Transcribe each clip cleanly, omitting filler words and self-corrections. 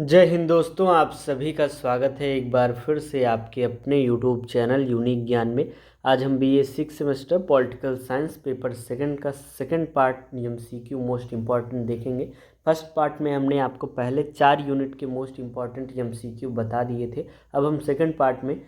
जय हिंद दोस्तों, आप सभी का स्वागत है एक बार फिर से आपके अपने यूट्यूब चैनल यूनिक ज्ञान में। आज हम BA 6 semester political science paper second का second part MCQ most important देखेंगे। फर्स्ट पार्ट में हमने आपको पहले 4 यूनिट के मोस्ट इम्पॉर्टेंट एमसीक्यू बता दिए थे। अब हम सेकंड पार्ट में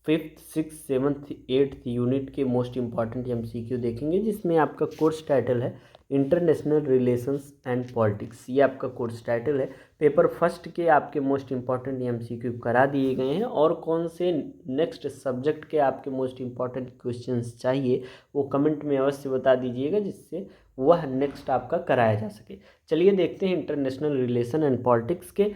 5th 6th 7th 8th unit के मोस्ट इम्पॉर्टेंट एमसीक्यू देखेंगे, जिसमें आपका कोर्स टाइटल है इंटरनेशनल रिलेशंस एंड पॉलिटिक्स। ये आपका कोर्स टाइटल है। पेपर फर्स्ट के आपके मोस्ट इम्पॉर्टेंट एमसीक्यू करा दिए गए हैं, और कौन से नेक्स्ट सब्जेक्ट के आपके मोस्ट इम्पॉर्टेंट क्वेश्चंस चाहिए वो कमेंट में अवश्य बता दीजिएगा, जिससे वह नेक्स्ट आपका कराया जा सके। चलिए देखते हैं इंटरनेशनल रिलेशन एंड पॉलिटिक्स के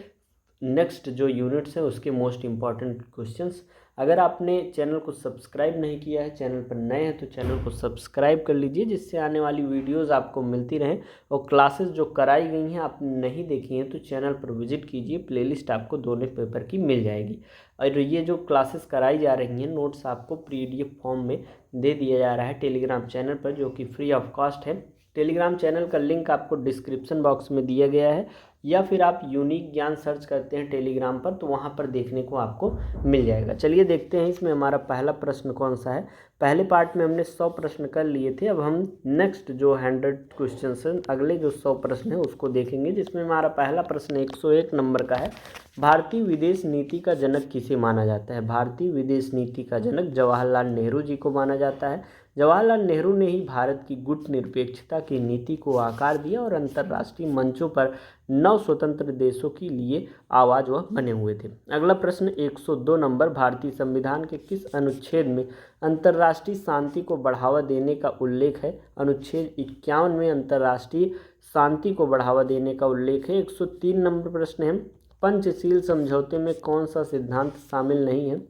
नेक्स्ट जो यूनिट्स हैं उसके मोस्ट इम्पॉर्टेंट क्वेश्चंस। अगर आपने चैनल को सब्सक्राइब नहीं किया है, चैनल पर नए हैं, तो चैनल को सब्सक्राइब कर लीजिए, जिससे आने वाली वीडियोस आपको मिलती रहें। और क्लासेस जो कराई गई हैं आपने नहीं देखी हैं तो चैनल पर विजिट कीजिए, प्लेलिस्ट आपको दोनों पेपर की मिल जाएगी। और ये जो क्लासेस कराई जा रही हैं, नोट्स आपको पीडीएफ फॉर्म में दे दिया जा रहा है टेलीग्राम चैनल पर, जो कि फ्री ऑफ कॉस्ट है। टेलीग्राम चैनल का लिंक आपको डिस्क्रिप्शन बॉक्स में दिया गया है, या फिर आप यूनिक ज्ञान सर्च करते हैं टेलीग्राम पर तो वहाँ पर देखने को आपको मिल जाएगा। चलिए देखते हैं इसमें हमारा पहला प्रश्न कौन सा है। पहले पार्ट में हमने 100 प्रश्न कर लिए थे। अब हम नेक्स्ट जो 100 क्वेश्चन हैं, अगले जो 100 प्रश्न हैं उसको देखेंगे, जिसमें हमारा पहला प्रश्न 101 नंबर का है। भारतीय विदेश नीति का जनक किसे माना जाता है? भारतीय विदेश नीति का जनक जवाहरलाल नेहरू जी को माना जाता है। जवाहरलाल नेहरू ने ही भारत की गुटनिरपेक्षता की नीति को आकार दिया और अंतर्राष्ट्रीय मंचों पर नव स्वतंत्र देशों के लिए आवाज वह बने हुए थे। अगला प्रश्न 102 नंबर, भारतीय संविधान के किस अनुच्छेद में अंतर्राष्ट्रीय शांति को बढ़ावा देने का उल्लेख है? अनुच्छेद 51 में अंतर्राष्ट्रीय शांति को बढ़ावा देने का उल्लेख है। 103 नंबर प्रश्न है, पंचशील समझौते में कौन सा सिद्धांत शामिल नहीं है?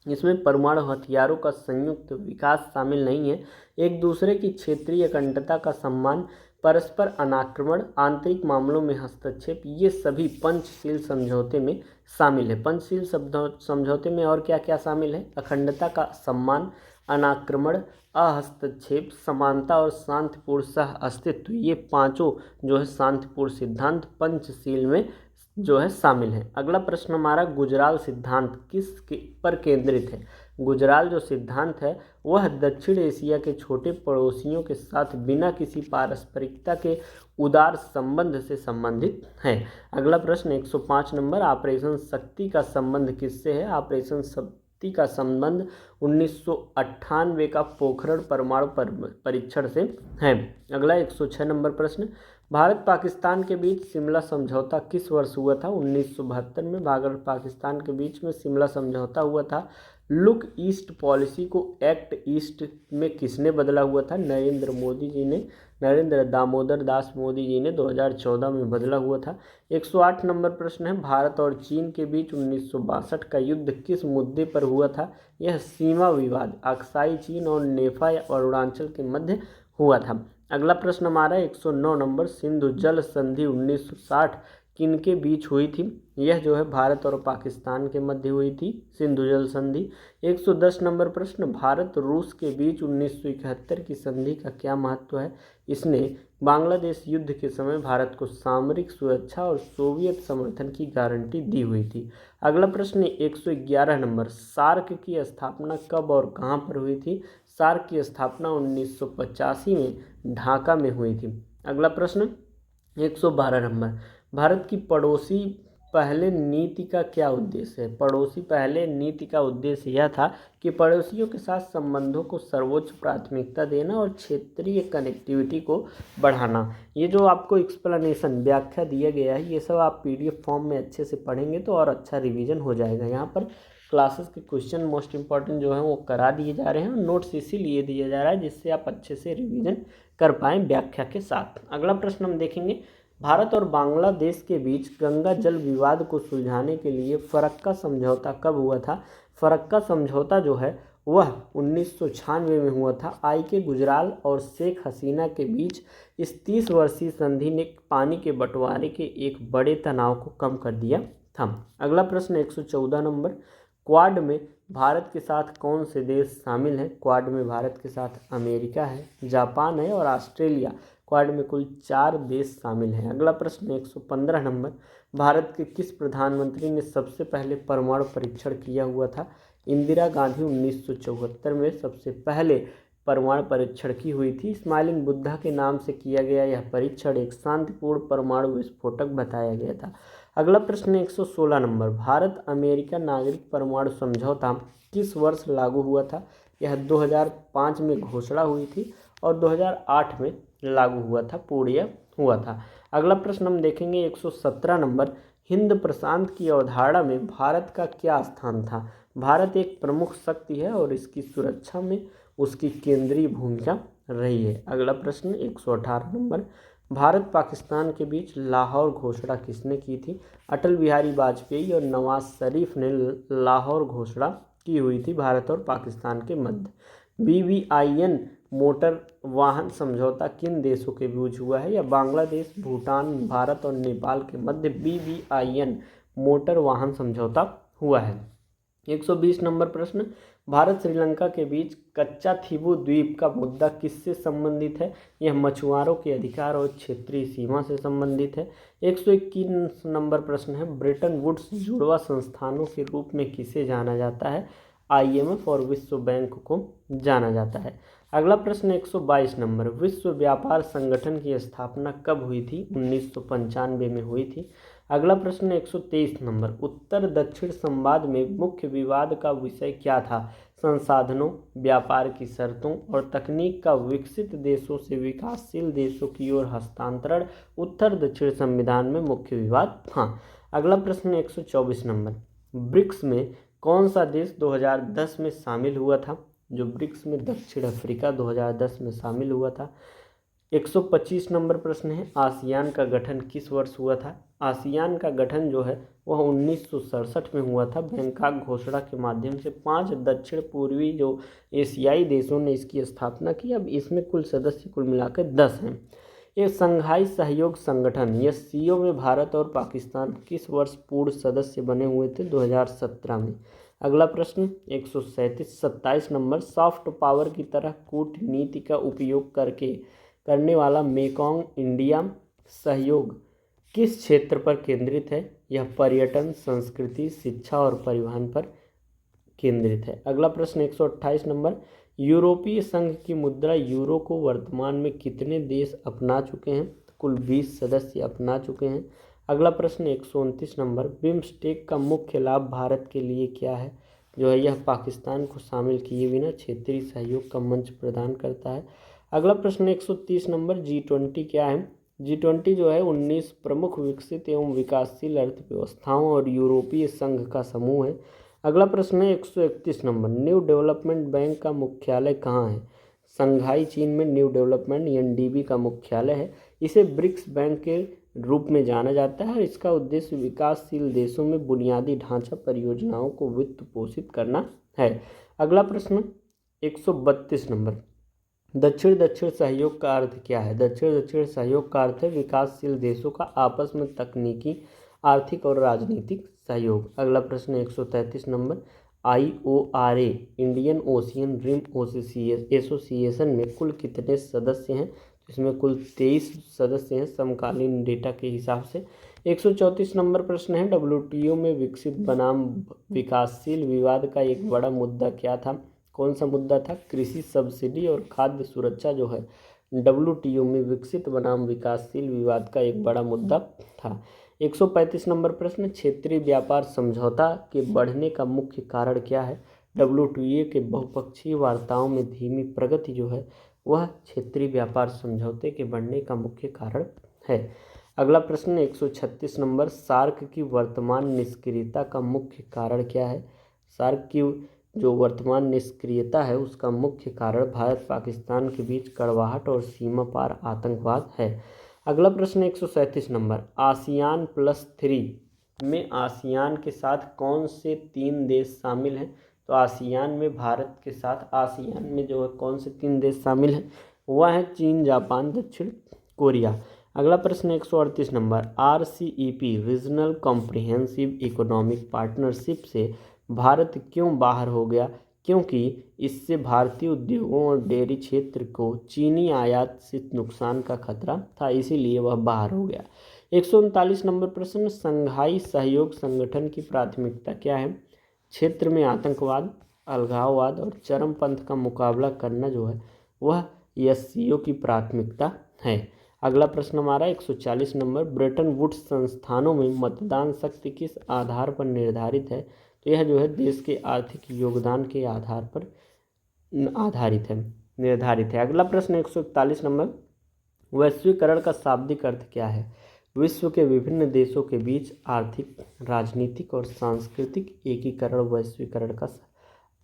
इसमें परमाणु हथियारों का संयुक्त विकास शामिल नहीं है। एक दूसरे की क्षेत्रीय अखंडता का सम्मान, परस्पर अनाक्रमण, आंतरिक मामलों में हस्तक्षेप, ये सभी पंचशील समझौते में शामिल है। पंचशील समझौते में और क्या क्या शामिल है? अखंडता का सम्मान, अनाक्रमण, अहस्तक्षेप, समानता और शांतिपूर्ण सह अस्तित्व, ये पांचों जो है शांतिपूर्ण सिद्धांत पंचशील में जो है शामिल है। अगला प्रश्न हमारा, गुजराल सिद्धांत किस पर केंद्रित है? गुजराल जो सिद्धांत है वह दक्षिण एशिया के छोटे पड़ोसियों के साथ बिना किसी पारस्परिकता के उदार संबंध से संबंधित है। अगला प्रश्न 105 नंबर, ऑपरेशन शक्ति का संबंध किससे है? ऑपरेशन शक्ति का संबंध 1998 का पोखरण परमाणु परीक्षण से है। अगला 106 नंबर प्रश्न, भारत पाकिस्तान के बीच शिमला समझौता किस वर्ष हुआ था? 1972 में भारत पाकिस्तान के बीच में शिमला समझौता हुआ था। लुक ईस्ट पॉलिसी को एक्ट ईस्ट में किसने बदला हुआ था? नरेंद्र दामोदर दास मोदी जी ने 2014 में बदला हुआ था। 108 नंबर प्रश्न है, भारत और चीन के बीच 1962 का युद्ध किस मुद्दे पर हुआ था? यह सीमा विवाद अक्साई चीन और नेफा या अरुणाचल के मध्य हुआ था। अगला प्रश्न हमारा 109 नंबर, सिंधु जल संधि 1960 किनके बीच हुई थी? यह जो है भारत और पाकिस्तान के मध्य हुई थी सिंधु जल संधि। 110 नंबर प्रश्न, भारत रूस के बीच 1971 की संधि का क्या महत्व है? इसने बांग्लादेश युद्ध के समय भारत को सामरिक सुरक्षा और सोवियत समर्थन की गारंटी दी हुई थी। अगला प्रश्न 111 नंबर, सार्क की स्थापना कब और कहाँ पर हुई थी? सार्क की स्थापना 1985 में ढाका में हुई थी। अगला प्रश्न 112 नंबर, भारत की पड़ोसी पहले नीति का क्या उद्देश्य है? पड़ोसी पहले नीति का उद्देश्य यह था कि पड़ोसियों के साथ संबंधों को सर्वोच्च प्राथमिकता देना और क्षेत्रीय कनेक्टिविटी को बढ़ाना। ये जो आपको एक्सप्लेनेशन व्याख्या दिया गया है, ये सब आप पीडीएफ फॉर्म में अच्छे से पढ़ेंगे तो और अच्छा रिवीजन हो जाएगा। यहाँ पर क्लासेस के क्वेश्चन मोस्ट इंपॉर्टेंट जो हैं वो करा दिए जा रहे हैं, नोट्स इसीलिए दिया जा रहा है जिससे आप अच्छे से रिवीजन कर पाएँ व्याख्या के साथ। अगला प्रश्न हम देखेंगे, भारत और बांग्लादेश के बीच गंगा जल विवाद को सुलझाने के लिए फरक्का समझौता कब हुआ था? फरक्का समझौता जो है वह 1996 में हुआ था। आई के गुजराल और शेख हसीना के बीच इस 30 वर्षीय संधि ने पानी के बंटवारे के एक बड़े तनाव को कम कर दिया था। अगला प्रश्न 114 नंबर, क्वाड में भारत के साथ कौन से देश शामिल हैं? क्वाड में भारत के साथ अमेरिका है, जापान है और ऑस्ट्रेलिया क्वाड में कुल 4 देश शामिल हैं। अगला प्रश्न 115 नंबर, भारत के किस प्रधानमंत्री ने सबसे पहले परमाणु परीक्षण किया हुआ था? इंदिरा गांधी 1974 में सबसे पहले परमाणु परीक्षण की हुई थी। स्माइलिंग बुद्धा के नाम से किया गया यह परीक्षण एक शांतिपूर्ण परमाणु विस्फोटक बताया गया था। अगला प्रश्न 116 नंबर, भारत अमेरिका नागरिक परमाणु समझौता किस वर्ष लागू हुआ था? यह 2005 में घोषणा हुई थी और 2008 में लागू हुआ था, पूर्ण हुआ था। अगला प्रश्न हम देखेंगे 117 नंबर, हिंद प्रशांत की अवधारणा में भारत का क्या स्थान था? भारत एक प्रमुख शक्ति है और इसकी सुरक्षा में उसकी केंद्रीय भूमिका रही है। अगला प्रश्न 118 नंबर, भारत पाकिस्तान के बीच लाहौर घोषणा किसने की थी? अटल बिहारी वाजपेयी और नवाज शरीफ ने लाहौर घोषणा की हुई थी भारत और पाकिस्तान के मध्य। BBIN मोटर वाहन समझौता किन देशों के बीच हुआ है? या बांग्लादेश, भूटान, भारत और नेपाल के मध्य BBIN मोटर वाहन समझौता हुआ है। 120 नंबर प्रश्न, भारत श्रीलंका के बीच कच्चा थीवू द्वीप का मुद्दा किससे संबंधित है? यह मछुआरों के अधिकार और क्षेत्रीय सीमा से संबंधित है। 121 नंबर प्रश्न है, ब्रेटन वुड्स जुड़वा संस्थानों के रूप में किसे जाना जाता है? IMF और विश्व बैंक को जाना जाता है। अगला प्रश्न 122 नंबर, विश्व व्यापार संगठन की स्थापना कब हुई थी? 1995 में हुई थी। अगला प्रश्न 123 नंबर, उत्तर दक्षिण संवाद में मुख्य विवाद का विषय क्या था? संसाधनों, व्यापार की शर्तों और तकनीक का विकसित देशों से विकासशील देशों की ओर हस्तांतरण उत्तर दक्षिण संविधान में मुख्य विवाद था। अगला प्रश्न 124 नंबर, ब्रिक्स में कौन सा देश 2010 में शामिल हुआ था? जो ब्रिक्स में दक्षिण अफ्रीका 2010 में शामिल हुआ था। 125 नंबर प्रश्न है, आसियान का गठन किस वर्ष हुआ था? आसियान का गठन जो है वह 1967 में हुआ था। बैंकॉक घोषणा के माध्यम से 5 दक्षिण पूर्वी जो एशियाई देशों ने इसकी स्थापना की। अब इसमें कुल सदस्य कुल मिलाकर 10 हैं। ये शंघाई सहयोग संगठन या SCO में भारत और पाकिस्तान किस वर्ष पूर्ण सदस्य बने हुए थे? 2017 में। अगला प्रश्न 127 नंबर, सॉफ्ट पावर की तरह कूटनीति का उपयोग करने वाला मेकॉन्ग इंडिया सहयोग किस क्षेत्र पर केंद्रित है? यह पर्यटन, संस्कृति, शिक्षा और परिवहन पर केंद्रित है। अगला प्रश्न 128 नंबर, यूरोपीय संघ की मुद्रा यूरो को वर्तमान में कितने देश अपना चुके हैं? कुल 20 सदस्य अपना चुके हैं। अगला प्रश्न 129 नंबर, बिम्स्टेक का मुख्य लाभ भारत के लिए क्या है? जो है यह पाकिस्तान को शामिल किए बिना क्षेत्रीय सहयोग का मंच प्रदान करता है। अगला प्रश्न 130 नंबर, G20 क्या है? G20 जो है 19 प्रमुख विकसित एवं विकासशील अर्थव्यवस्थाओं और यूरोपीय संघ का समूह है। अगला प्रश्न है 131 नंबर, न्यू डेवलपमेंट बैंक का मुख्यालय कहाँ है? संघाई चीन में न्यू डेवलपमेंट NDB का मुख्यालय है। इसे ब्रिक्स बैंक के रूप में जाना जाता है और इसका उद्देश्य विकासशील देशों में बुनियादी ढांचा परियोजनाओं को वित्त पोषित करना है। अगला प्रश्न 132 नंबर, दक्षिण दक्षिण सहयोग का अर्थ क्या है? दक्षिण दक्षिण सहयोग का अर्थ है विकासशील देशों का आपस में तकनीकी, आर्थिक और राजनीतिक सहयोग। अगला प्रश्न 133 number, IORA Indian ocean rim association में कुल कितने सदस्य हैं? इसमें कुल 23 सदस्य हैं समकालीन डेटा के हिसाब से। 134 नंबर प्रश्न है, WTO में विकसित बनाम विकासशील विवाद का एक बड़ा मुद्दा क्या था? कौन सा मुद्दा था? कृषि सब्सिडी और खाद्य सुरक्षा जो है WTO में विकसित बनाम विकासशील विवाद का एक बड़ा मुद्दा था। 135 नंबर प्रश्न, क्षेत्रीय व्यापार समझौता के बढ़ने का मुख्य कारण क्या है? WTO के बहुपक्षीय वार्ताओं में धीमी प्रगति जो है वह क्षेत्रीय व्यापार समझौते के बढ़ने का मुख्य कारण है। अगला प्रश्न 136 नंबर, सार्क की वर्तमान निष्क्रियता का मुख्य कारण क्या है? सार्क की जो वर्तमान निष्क्रियता है उसका मुख्य कारण भारत पाकिस्तान के बीच कड़वाहट और सीमा पार आतंकवाद है। अगला प्रश्न 137 नंबर, ASEAN +3 में आसियान के साथ कौन से 3 देश शामिल हैं? तो आसियान में भारत के साथ आसियान में जो है कौन से 3 देश शामिल हैं? वह है चीन, जापान, दक्षिण कोरिया। अगला प्रश्न 138 number, RCEP regional comprehensive economic partnership से भारत क्यों बाहर हो गया? क्योंकि इससे भारतीय उद्योगों और डेयरी क्षेत्र को चीनी आयात से नुकसान का खतरा था, इसीलिए वह बाहर हो गया। 139 नंबर प्रश्न, संघाई सहयोग संगठन की प्राथमिकता क्या है? क्षेत्र में आतंकवाद, अलगाववाद और चरमपंथ का मुकाबला करना जो है वह एससीओ की प्राथमिकता है। अगला प्रश्न हमारा 140 नंबर, ब्रेटन वुड्स संस्थानों में मतदान शक्ति किस आधार पर निर्धारित है? तो यह जो है देश के आर्थिक योगदान के आधार पर निर्धारित है। अगला प्रश्न 141 नंबर, वैश्वीकरण का शाब्दिक अर्थ क्या है? विश्व के विभिन्न देशों के बीच आर्थिक, राजनीतिक और सांस्कृतिक एकीकरण वैश्वीकरण का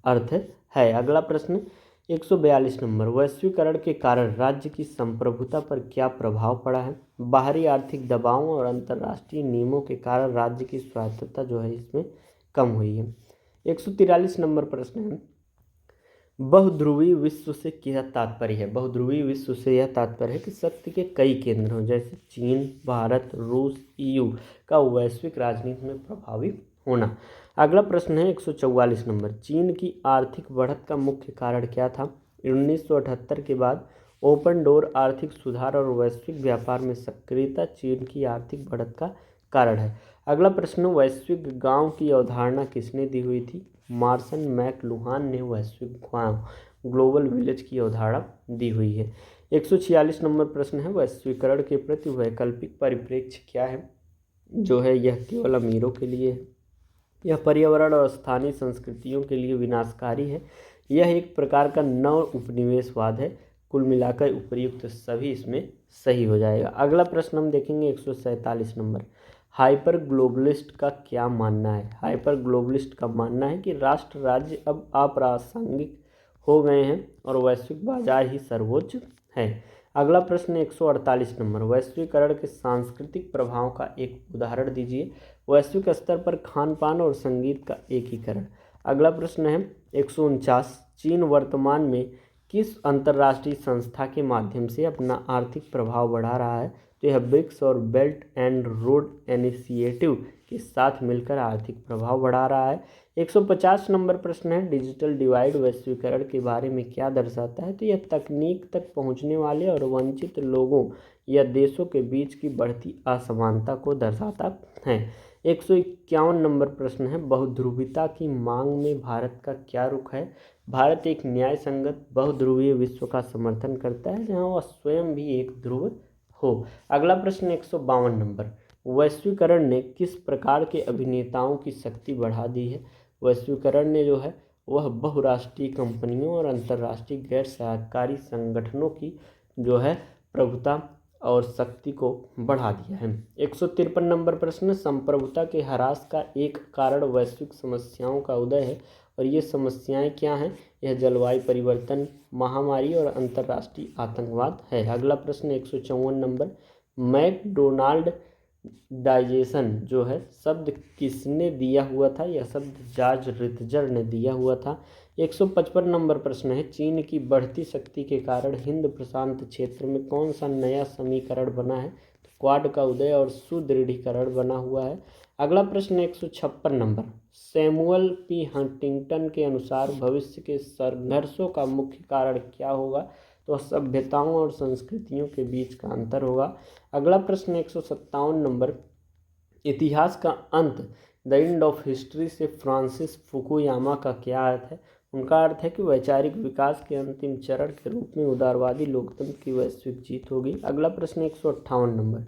अर्थ है। अगला प्रश्न 142 नंबर, वैश्वीकरण के कारण राज्य की संप्रभुता पर क्या प्रभाव पड़ा है? बाहरी आर्थिक दबावों और अंतर्राष्ट्रीय नियमों के कारण राज्य की स्वायत्तता जो है इसमें कम हुई है। 143 नंबर प्रश्न है, बहुध्रुवीय विश्व से क्या तात्पर्य है? बहुध्रुवीय विश्व से यह तात्पर्य है कि शक्ति के कई केंद्र हों, जैसे चीन, भारत, रूस, ईयू का वैश्विक राजनीति में प्रभावी होना। अगला प्रश्न है 144 नंबर, चीन की आर्थिक बढ़त का मुख्य कारण क्या था? 1978 के बाद ओपन डोर, आर्थिक सुधार और वैश्विक व्यापार में सक्रियता चीन की आर्थिक बढ़त का कारण है। अगला प्रश्न, वैश्विक गांव की अवधारणा किसने दी हुई थी? मार्सन मैकलुहान ने वैश्विक गांव, ग्लोबल विलेज की अवधारणा दी हुई है। 146 नंबर प्रश्न है, वैश्वीकरण के प्रति वैकल्पिक परिप्रेक्ष्य क्या है? जो है यह केवल अमीरों के लिए है, यह पर्यावरण और स्थानीय संस्कृतियों के लिए विनाशकारी है, यह एक प्रकार का नव उपनिवेशवाद है। कुल मिलाकर उपर्युक्त सभी इसमें सही हो जाएगा। अगला प्रश्न हम देखेंगे 147 नंबर, हाइपर ग्लोबलिस्ट का क्या मानना है? हाइपर ग्लोबलिस्ट का मानना है कि राष्ट्र राज्य अब अप्रासंगिक हो गए हैं और वैश्विक बाजार ही सर्वोच्च है। अगला प्रश्न 148 नंबर, वैश्वीकरण के सांस्कृतिक प्रभाव का एक उदाहरण दीजिए। वैश्विक स्तर पर खान पान और संगीत का एकीकरण। अगला प्रश्न है 149, चीन वर्तमान में किस अंतर्राष्ट्रीय संस्था के माध्यम से अपना आर्थिक प्रभाव बढ़ा रहा है? तो यह ब्रिक्स और बेल्ट एंड रोड इनिशिएटिव के साथ मिलकर आर्थिक प्रभाव बढ़ा रहा है। 150 नंबर प्रश्न है, डिजिटल डिवाइड वैश्वीकरण के बारे में क्या दर्शाता है? तो यह तकनीक तक पहुंचने वाले और वंचित लोगों या देशों के बीच की बढ़ती असमानता को दर्शाता है। 151 नंबर प्रश्न है, बहुध्रुवीता की मांग में भारत का क्या रुख है? भारत एक न्याय संगत बहुध्रुवीय विश्व का समर्थन करता है जहां वह स्वयं भी एक ध्रुव हो। अगला प्रश्न 152 नंबर, वैश्वीकरण ने किस प्रकार के अभिनेताओं की शक्ति बढ़ा दी है? वैश्वीकरण ने जो है वह बहुराष्ट्रीय कंपनियों और अंतर्राष्ट्रीय गैर सरकारी संगठनों की जो है प्रभुता और शक्ति को बढ़ा दिया है। 153 नंबर प्रश्न, संप्रभुता के ह्रास का एक कारण वैश्विक समस्याओं का उदय है और ये समस्याएं क्या हैं? यह जलवायु परिवर्तन, महामारी और अंतर्राष्ट्रीय आतंकवाद है। अगला प्रश्न 154 नंबर, मैकडोनाल्ड डाइजेशन जो है शब्द किसने दिया हुआ था? यह शब्द जॉर्ज रित्जर ने दिया हुआ था। 155 नंबर प्रश्न है, चीन की बढ़ती शक्ति के कारण हिंद प्रशांत क्षेत्र में कौन सा नया समीकरण बना है? तो क्वाड का उदय और सुदृढ़ीकरण बना हुआ है। अगला प्रश्न 156 नंबर, सैमुअल पी हंटिंगटन के अनुसार भविष्य के संघर्षों का मुख्य कारण क्या होगा? तो सभ्यताओं और संस्कृतियों के बीच का अंतर होगा। अगला प्रश्न 157 नंबर, इतिहास का अंत, द एंड ऑफ हिस्ट्री से फ्रांसिस फुकुयामा का क्या अर्थ है? उनका अर्थ है कि वैचारिक विकास के अंतिम चरण के रूप में उदारवादी लोकतंत्र की वैश्विक जीत होगी। अगला प्रश्न 158 नंबर,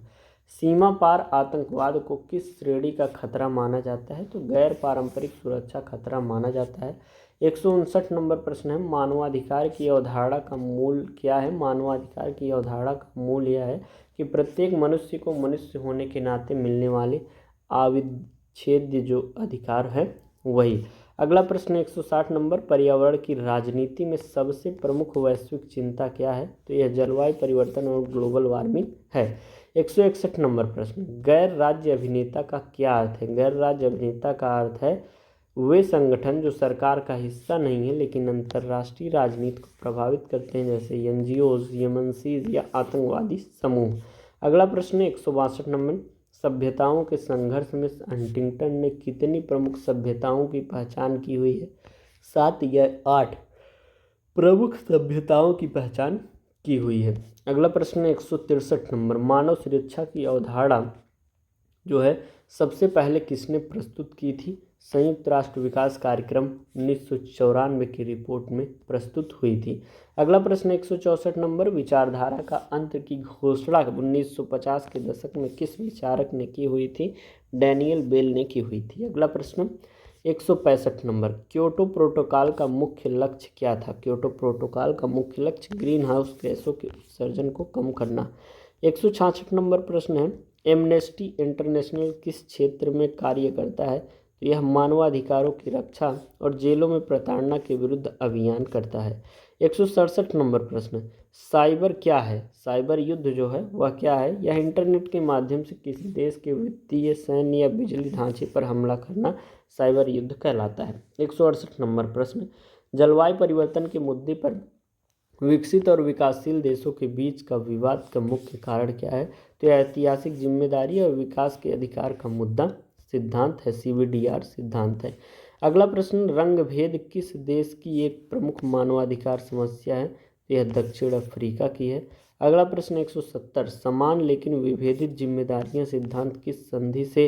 सीमा पार आतंकवाद को किस श्रेणी का खतरा माना जाता है? तो गैर पारंपरिक सुरक्षा खतरा माना जाता है। 159 नंबर प्रश्न है, मानवाधिकार की अवधारणा का मूल क्या है? मानवाधिकार की अवधारणा का मूल यह है कि प्रत्येक मनुष्य को मनुष्य होने के नाते मिलने वाले अविच्छेद्य जो अधिकार है वही। अगला प्रश्न 160 नंबर, पर्यावरण की राजनीति में सबसे प्रमुख वैश्विक चिंता क्या है? तो यह जलवायु परिवर्तन और ग्लोबल वार्मिंग है। 161 नंबर प्रश्न, गैर राज्य अभिनेता का क्या अर्थ है? गैर राज्य अभिनेता का अर्थ है वे संगठन जो सरकार का हिस्सा नहीं है लेकिन अंतर्राष्ट्रीय राजनीति को प्रभावित करते हैं, जैसे एनजीओज, एमएनसीज या आतंकवादी समूह। अगला प्रश्न 162 नंबर, सभ्यताओं के संघर्ष में हंटिंगटन ने कितनी प्रमुख सभ्यताओं की पहचान की हुई है? 7 या 8 प्रमुख सभ्यताओं की पहचान की हुई है। अगला प्रश्न है 163 नंबर, मानव सुरक्षा की अवधारणा जो है सबसे पहले किसने प्रस्तुत की थी? संयुक्त राष्ट्र विकास कार्यक्रम 1994 की रिपोर्ट में प्रस्तुत हुई थी। अगला प्रश्न 164 नंबर, विचारधारा का अंत की घोषणा 1950 के दशक में किस विचारक ने की हुई थी? डैनियल बेल ने की हुई थी। अगला प्रश्न 165 नंबर, क्योटो प्रोटोकॉल का मुख्य लक्ष्य क्या था? क्योटो प्रोटोकॉल का मुख्य लक्ष्य ग्रीन हाउस गैसों के उत्सर्जन को कम करना। 166 नंबर प्रश्न है, एमनेस्टी इंटरनेशनल किस क्षेत्र में कार्य करता है? तो यह मानवाधिकारों की रक्षा और जेलों में प्रताड़ना के विरुद्ध अभियान करता है। 167 नंबर प्रश्न, साइबर क्या है? साइबर युद्ध जो है वह क्या है? यह इंटरनेट के माध्यम से किसी देश के वित्तीय, सैन्य या बिजली ढांचे पर हमला करना साइबर युद्ध कहलाता है। 168 नंबर प्रश्न, जलवायु परिवर्तन के मुद्दे पर विकसित और विकासशील देशों के बीच का विवाद का मुख्य कारण क्या है? तो ऐतिहासिक जिम्मेदारी और विकास के अधिकार का मुद्दा सिद्धांत है, CBDR सिद्धांत है। अगला प्रश्न, रंग भेद किस देश की एक प्रमुख मानवाधिकार समस्या है? तो यह दक्षिण अफ्रीका की है। अगला प्रश्न 170, समान लेकिन विभेदित जिम्मेदारियां सिद्धांत किस संधि से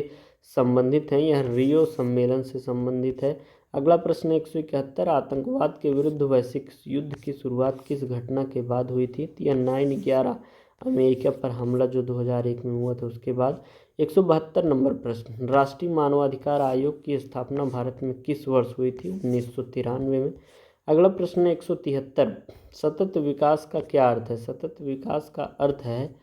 संबंधित हैं? यह रियो सम्मेलन से संबंधित है। अगला प्रश्न 171, आतंकवाद के विरुद्ध वैश्विक युद्ध की शुरुआत किस घटना के बाद हुई थी? तो यह 9/11 अमेरिका पर हमला जो 2001 में हुआ था उसके बाद। 172 नंबर प्रश्न, राष्ट्रीय मानवाधिकार आयोग की स्थापना भारत में किस वर्ष हुई थी? 1993 में। अगला प्रश्न 173, सतत विकास का क्या अर्थ है? सतत विकास का अर्थ है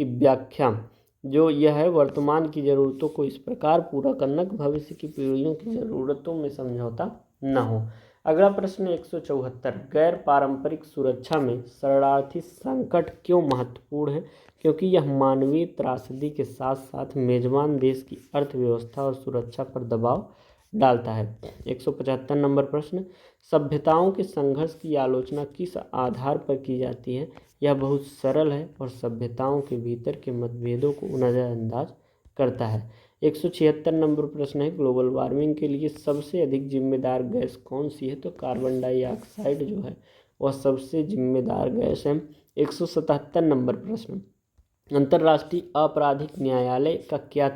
कि व्याख्या जो यह है वर्तमान की ज़रूरतों को इस प्रकार पूरा करना कि भविष्य की पीढ़ियों की ज़रूरतों में समझौता न हो। अगला प्रश्न 174, गैर पारंपरिक सुरक्षा में शरणार्थी संकट क्यों महत्वपूर्ण है? क्योंकि यह मानवीय त्रासदी के साथ साथ मेजबान देश की अर्थव्यवस्था और सुरक्षा पर दबाव डालता है। 175 नंबर प्रश्न, सभ्यताओं के संघर्ष की आलोचना किस आधार पर की जाती है? यह बहुत सरल है और सभ्यताओं के भीतर के मतभेदों को नज़रअंदाज करता है। 176 नंबर प्रश्न है, ग्लोबल वार्मिंग के लिए सबसे अधिक जिम्मेदार गैस कौन सी है? तो कार्बन डाइऑक्साइड जो है वह सबसे जिम्मेदार गैस है। 177 नंबर प्रश्न, अंतर्राष्ट्रीय आपराधिक न्यायालय का क्या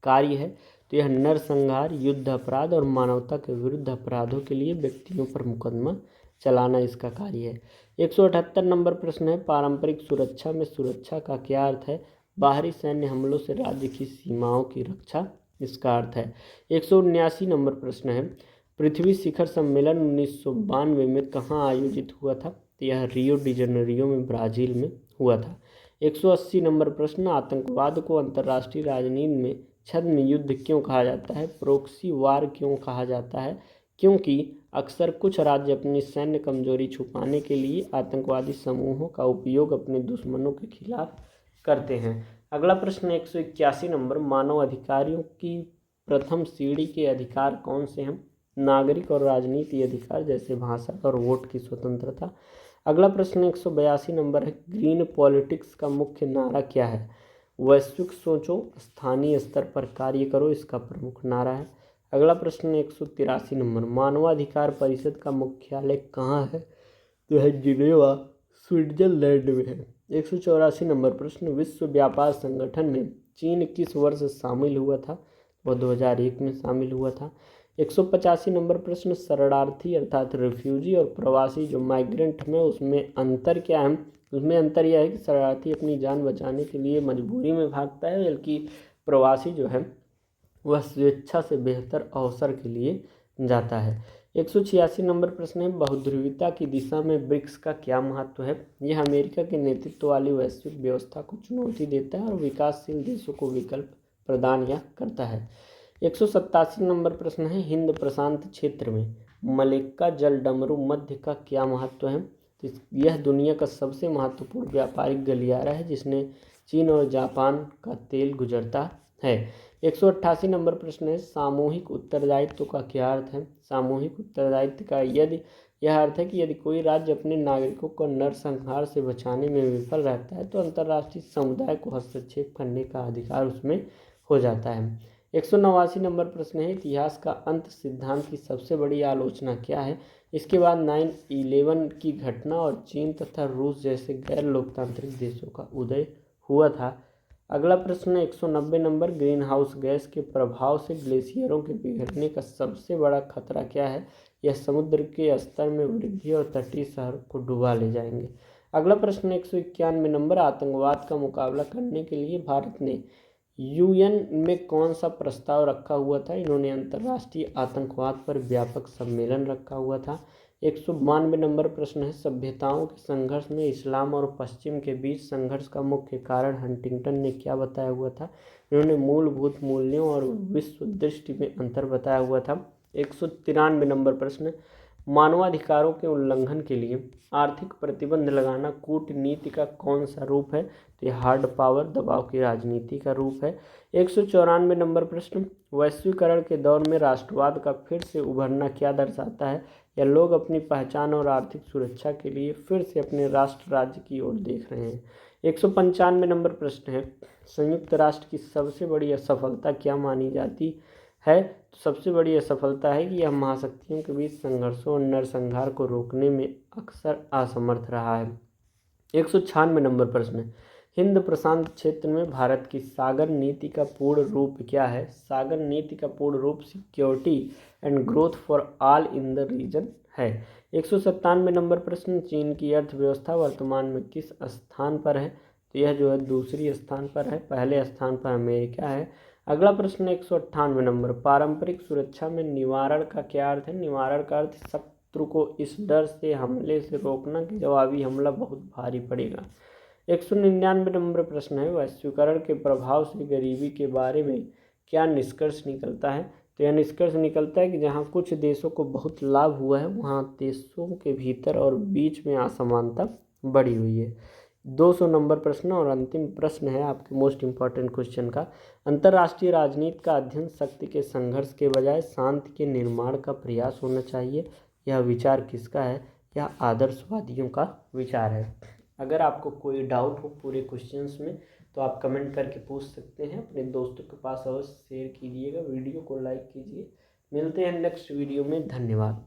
कार्य है? तो यह नरसंहार, युद्ध अपराध और मानवता के विरुद्ध अपराधों के लिए व्यक्तियों पर मुकदमा चलाना इसका कार्य है। 178 नंबर प्रश्न है, पारंपरिक सुरक्षा में सुरक्षा का क्या अर्थ है? बाहरी सैन्य हमलों से राज्य की सीमाओं की रक्षा इसका अर्थ है। 179 नंबर प्रश्न है, पृथ्वी शिखर सम्मेलन 1992 में कहाँ आयोजित हुआ था? तो यह रियो डी जनेरियो में, ब्राज़ील में हुआ था। 180 नंबर प्रश्न, आतंकवाद को अंतर्राष्ट्रीय राजनीति में छद्म युद्ध क्यों कहा जाता है? प्रोक्सी वार क्यों कहा जाता है? क्योंकि अक्सर कुछ राज्य अपनी सैन्य कमजोरी छुपाने के लिए आतंकवादी समूहों का उपयोग अपने दुश्मनों के खिलाफ करते हैं। अगला प्रश्न 181 नंबर, मानव अधिकारियों की प्रथम सीढ़ी के अधिकार कौन से हैं? नागरिक और राजनीति अधिकार जैसे भाषा और वोट की स्वतंत्रता। अगला प्रश्न 182 नंबर है, ग्रीन पॉलिटिक्स का मुख्य नारा क्या है? वैश्विक सोचो, स्थानीय स्तर पर कार्य करो इसका प्रमुख नारा है। अगला प्रश्न 183 नंबर, मानवाधिकार परिषद का मुख्यालय कहाँ है? तो है जिनेवा, स्विट्जरलैंड में है। 184 नंबर प्रश्न, विश्व व्यापार संगठन में चीन किस वर्ष शामिल हुआ था? वह 2001 में शामिल हुआ था। 185 नंबर प्रश्न, शरणार्थी अर्थात रिफ्यूजी और प्रवासी जो माइग्रेंट में उसमें अंतर क्या है? उसमें अंतर यह है कि शरणार्थी अपनी जान बचाने के लिए मजबूरी में भागता है, बल्कि प्रवासी जो है वह स्वेच्छा से बेहतर अवसर के लिए जाता है। 186 नंबर प्रश्न है, बहुध्रुवीता की दिशा में ब्रिक्स का क्या महत्व है? यह अमेरिका के नेतृत्व वाली वैश्विक व्यवस्था को चुनौती देता है और विकासशील देशों को विकल्प प्रदान या करता है। 187 नंबर प्रश्न है, हिंद प्रशांत क्षेत्र में मलेक्का जल डमरू मध्य का क्या महत्व है? तो यह दुनिया का सबसे महत्वपूर्ण व्यापारिक गलियारा है जिसने चीन और जापान का तेल गुजरता है। 188 नंबर प्रश्न है, सामूहिक उत्तरदायित्व का क्या अर्थ है? सामूहिक उत्तरदायित्व का यह अर्थ है कि यदि कोई राज्य अपने नागरिकों को नरसंहार से बचाने में विफल रहता है तो अंतर्राष्ट्रीय समुदाय को हस्तक्षेप करने का अधिकार उसमें हो जाता है। 189 नंबर प्रश्न है, इतिहास का अंत सिद्धांत की सबसे बड़ी आलोचना क्या है? इसके बाद 9/11 की घटना और चीन तथा रूस जैसे गैर लोकतांत्रिक देशों का उदय हुआ था। अगला प्रश्न 190 नंबर, ग्रीन हाउस गैस के प्रभाव से ग्लेशियरों के पिघलने का सबसे बड़ा खतरा क्या है? यह समुद्र के स्तर में वृद्धि और तटीय शहर को डुबा ले जाएंगे। अगला प्रश्न 191 नंबर, आतंकवाद का मुकाबला करने के लिए भारत ने यूएन में कौन सा प्रस्ताव रखा हुआ था? इन्होंने अंतर्राष्ट्रीय आतंकवाद पर व्यापक सम्मेलन रखा हुआ था। 192 नंबर प्रश्न है, सभ्यताओं के संघर्ष में इस्लाम और पश्चिम के बीच संघर्ष का मुख्य कारण हंटिंगटन ने क्या बताया हुआ था? इन्होंने मूलभूत मूल्यों और विश्व दृष्टि में अंतर बताया हुआ था। 193 नंबर प्रश्न, मानवाधिकारों के उल्लंघन के लिए आर्थिक प्रतिबंध लगाना कूटनीति का कौन सा रूप है? तो यह हार्ड पावर दबाव की राजनीति का रूप है। 194 नंबर प्रश्न, वैश्वीकरण के दौर में राष्ट्रवाद का फिर से उभरना क्या दर्शाता है? या लोग अपनी पहचान और आर्थिक सुरक्षा के लिए फिर से अपने राष्ट्र राज्य की ओर देख रहे हैं। 195 नंबर प्रश्न है, संयुक्त राष्ट्र की सबसे बड़ी असफलता क्या मानी जाती है? तो सबसे बड़ी असफलता है कि यह महाशक्तियों के बीच संघर्षों और नरसंहार को रोकने में अक्सर असमर्थ रहा है। 196 नंबर प्रश्न, हिंद प्रशांत क्षेत्र में भारत की सागर नीति का पूर्ण रूप क्या है? सागर नीति का पूर्ण रूप security and growth for all in the region है। 197 नंबर प्रश्न, चीन की अर्थव्यवस्था वर्तमान में किस स्थान पर है? तो यह जो है दूसरी स्थान पर है, पहले स्थान पर अमेरिका है। अगला प्रश्न 198 नंबर, पारंपरिक सुरक्षा में निवारण का क्या अर्थ है? निवारण का अर्थ शत्रु को इस डर से हमले से रोकना कि जवाबी हमला बहुत भारी पड़ेगा। 199 नंबर प्रश्न है, वैश्वीकरण के प्रभाव से गरीबी के बारे में क्या निष्कर्ष निकलता है? तो यह निष्कर्ष निकलता है कि जहाँ कुछ देशों को बहुत लाभ हुआ है वहाँ देशों के भीतर और बीच में असमानता बढ़ी हुई है। 200 नंबर प्रश्न और अंतिम प्रश्न है आपके मोस्ट इम्पॉर्टेंट क्वेश्चन का, अंतर्राष्ट्रीय राजनीति का अध्ययन शक्ति के संघर्ष के बजाय शांति के निर्माण का प्रयास होना चाहिए। यह विचार किसका है? यह आदर्शवादियों का विचार है। अगर आपको कोई डाउट हो पूरे क्वेश्चंस में तो आप कमेंट करके पूछ सकते हैं, अपने दोस्तों के पास अवश्य शेयर कीजिएगा, वीडियो को लाइक कीजिए। मिलते हैं नेक्स्ट वीडियो में, धन्यवाद।